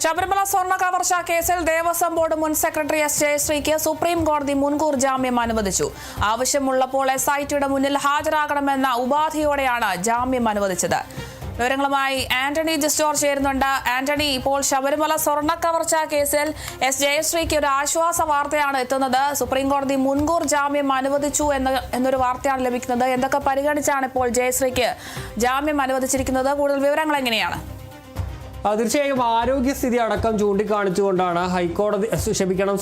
ശബരിമല സ്വർണ്ണ കവർച്ച കേസിൽ ദേവസ്വം ബോർഡ് മുൻ സെക്രട്ടറി എസ് ജയശ്രീക്ക് സുപ്രീം കോടതി മുൻകൂർ ജാമ്യം അനുവദിച്ചു. ആവശ്യമുള്ളപ്പോൾ SITയുടെ മുന്നിൽ ഹാജരാകണമെന്ന ഉപാധിയോടെയാണ് ജാമ്യം അനുവദിച്ചത്. വിവരങ്ങളുമായി ആന്റണി ജിസ്റ്റോർ ചേരുന്നുണ്ട്. ആന്റണി, ഇപ്പോൾ ശബരിമല സ്വർണ്ണ കവർച്ച കേസിൽ എസ് ജയശ്രീക്ക് ഒരു ആശ്വാസ വാർത്തയാണ് എത്തുന്നത്. സുപ്രീം കോടതി മുൻകൂർ ജാമ്യം അനുവദിച്ചു എന്നൊരു വാർത്തയാണ് ലഭിക്കുന്നത്. എന്തൊക്കെ പരിഗണിച്ചാണ് ഇപ്പോൾ ജയശ്രീക്ക് ജാമ്യം അനുവദിച്ചിരിക്കുന്നത്? കൂടുതൽ വിവരങ്ങൾ എങ്ങനെയാണ്? തീർച്ചയായും ആരോഗ്യസ്ഥിതി അടക്കം ചൂണ്ടിക്കാണിച്ചുകൊണ്ടാണ്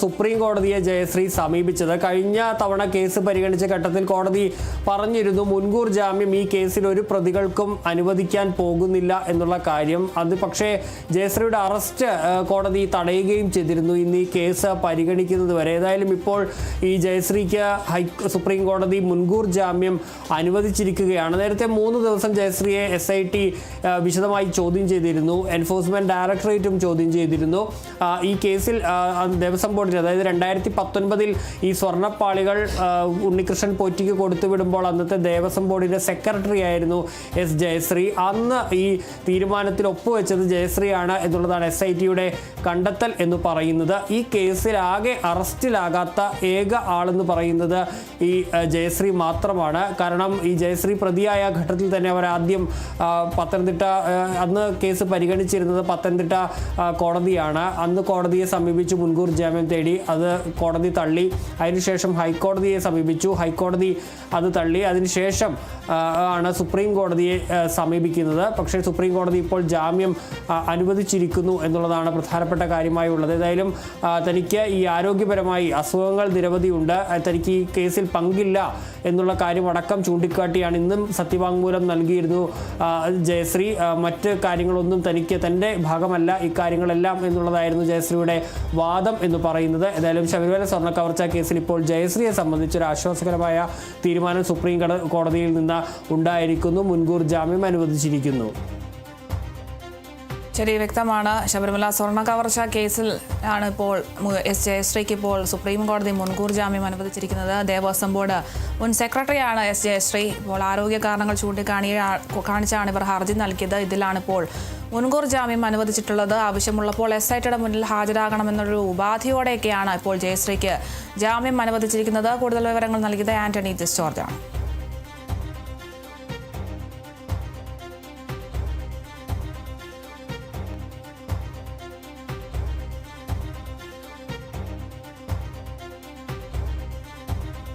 സുപ്രീം കോടതിയെ ജയശ്രീ സമീപിച്ചത്. കഴിഞ്ഞ തവണ കേസ് പരിഗണിച്ച ഘട്ടത്തിൽ കോടതി പറഞ്ഞിരുന്നു മുൻകൂർ ജാമ്യം ഈ കേസിൽ ഒരു പ്രതികൾക്കും അനുവദിക്കാൻ പോകുന്നില്ല എന്നുള്ള കാര്യം. അത് പക്ഷേ ജയശ്രീയുടെ അറസ്റ്റ് കോടതി തടയുകയും ചെയ്തിരുന്നു ഇന്ന് ഈ കേസ് പരിഗണിക്കുന്നത് വരെ. ഏതായാലും ഇപ്പോൾ ഈ ജയശ്രീക്ക് സുപ്രീം കോടതി മുൻകൂർ ജാമ്യം അനുവദിച്ചിരിക്കുകയാണ്. നേരത്തെ 3 ദിവസം ജയശ്രീയെ SIT വിശദമായി ചോദ്യം ചെയ്തിരുന്നു. എൻഫോഴ്സ്മെന്റ് ഡയറക്ടറേറ്റും ചോദ്യം ചെയ്തിരുന്നു. ഈ കേസിൽ ദേവസ്വം ബോർഡിന്, അതായത് 2019 ഈ സ്വർണ്ണപ്പാളികൾ ഉണ്ണികൃഷ്ണൻ പോറ്റിക്ക് കൊടുത്തുവിടുമ്പോൾ അന്നത്തെ ദേവസ്വം ബോർഡിന്റെ സെക്രട്ടറി ആയിരുന്നു S ജയശ്രീ. അന്ന് ഈ തീരുമാനത്തിൽ ഒപ്പുവെച്ചത് ജയശ്രീയാണ് എന്നുള്ളതാണ് SITയുടെ കണ്ടെത്തൽ എന്ന് പറയുന്നത്. ഈ കേസിൽ ആകെ അറസ്റ്റിലാകാത്ത ഏക ആളെന്ന് പറയുന്നത് ഈ ജയശ്രീ മാത്രമാണ്. കാരണം ഈ ജയശ്രീ പ്രതിയായ ഘട്ടത്തിൽ തന്നെ അവർ ആദ്യം പത്തനംതിട്ട, അന്ന് കേസ് പരിഗണിച്ചിരുന്നത് പത്തനംതിട്ട കോടതിയാണ്. അന്ന് കോടതിയെ സമീപിച്ചു മുൻകൂർ ജാമ്യം തേടി. അത് കോടതി തള്ളി. അതിനുശേഷം ഹൈക്കോടതിയെ സമീപിച്ചു. ഹൈക്കോടതി അത് തള്ളി. അതിനുശേഷം ആണ് സുപ്രീം കോടതിയെ സമീപിക്കുന്നത്. പക്ഷേ സുപ്രീം കോടതി ഇപ്പോൾ ജാമ്യം അനുവദിച്ചിരിക്കുന്നു എന്നുള്ളതാണ് പ്രധാനപ്പെട്ട കാര്യമായി ഉള്ളത്. ഏതായാലും തനിക്ക് ഈ ആരോഗ്യപരമായി അസുഖങ്ങൾ നിരവധിയുണ്ട്, തനിക്ക് ഈ കേസിൽ പങ്കില്ല എന്നുള്ള കാര്യം അടക്കം ചൂണ്ടിക്കാട്ടിയാണ് ഇന്നും സത്യവാങ്മൂലം നൽകിയിരുന്നു ജയശ്രീ. മറ്റ് കാര്യങ്ങളൊന്നും തൻ്റെ ഭാഗമല്ല ഇക്കാര്യങ്ങളെല്ലാം എന്നുള്ളതായിരുന്നു ജയശ്രീയുടെ വാദം എന്ന് പറയുന്നത്. ഏതായാലും ശബരിമല സ്വർണ്ണ കവർച്ച കേസിൽ ഇപ്പോൾ ജയശ്രീയെ സംബന്ധിച്ചൊരു ആശ്വാസകരമായ തീരുമാനം സുപ്രീം കോടതിയിൽ നിന്ന് ഉണ്ടായിരിക്കുന്നു. മുൻകൂർ ജാമ്യം അനുവദിച്ചിരിക്കുന്നു. ശരി, വ്യക്തമാണ്. ശബരിമല സ്വർണ്ണ കവർച്ച കേസിൽ ആണ് ഇപ്പോൾ എസ് ജയശ്രീക്ക് ഇപ്പോൾ സുപ്രീം കോടതി മുൻകൂർ ജാമ്യം അനുവദിച്ചിരിക്കുന്നത്. ദേവസ്വം ബോർഡ് മുൻ സെക്രട്ടറിയാണ് എസ് ജയശ്രീ. ഇപ്പോൾ ആരോഗ്യ കാരണങ്ങൾ കാണിച്ചാണ് ഇവർ ഹർജി നൽകിയത്. ഇതിലാണ് ഇപ്പോൾ മുൻകൂർ ജാമ്യം അനുവദിച്ചിട്ടുള്ളത്. ആവശ്യമുള്ളപ്പോൾ SITയുടെ മുന്നിൽ ഹാജരാകണമെന്നൊരു ഉപാധിയോടെയൊക്കെയാണ് ഇപ്പോൾ ജയശ്രീക്ക് ജാമ്യം അനുവദിച്ചിരിക്കുന്നത്. കൂടുതൽ വിവരങ്ങൾ നൽകിയത് ആന്റണി ജിസ്റ്റോർജാണ്.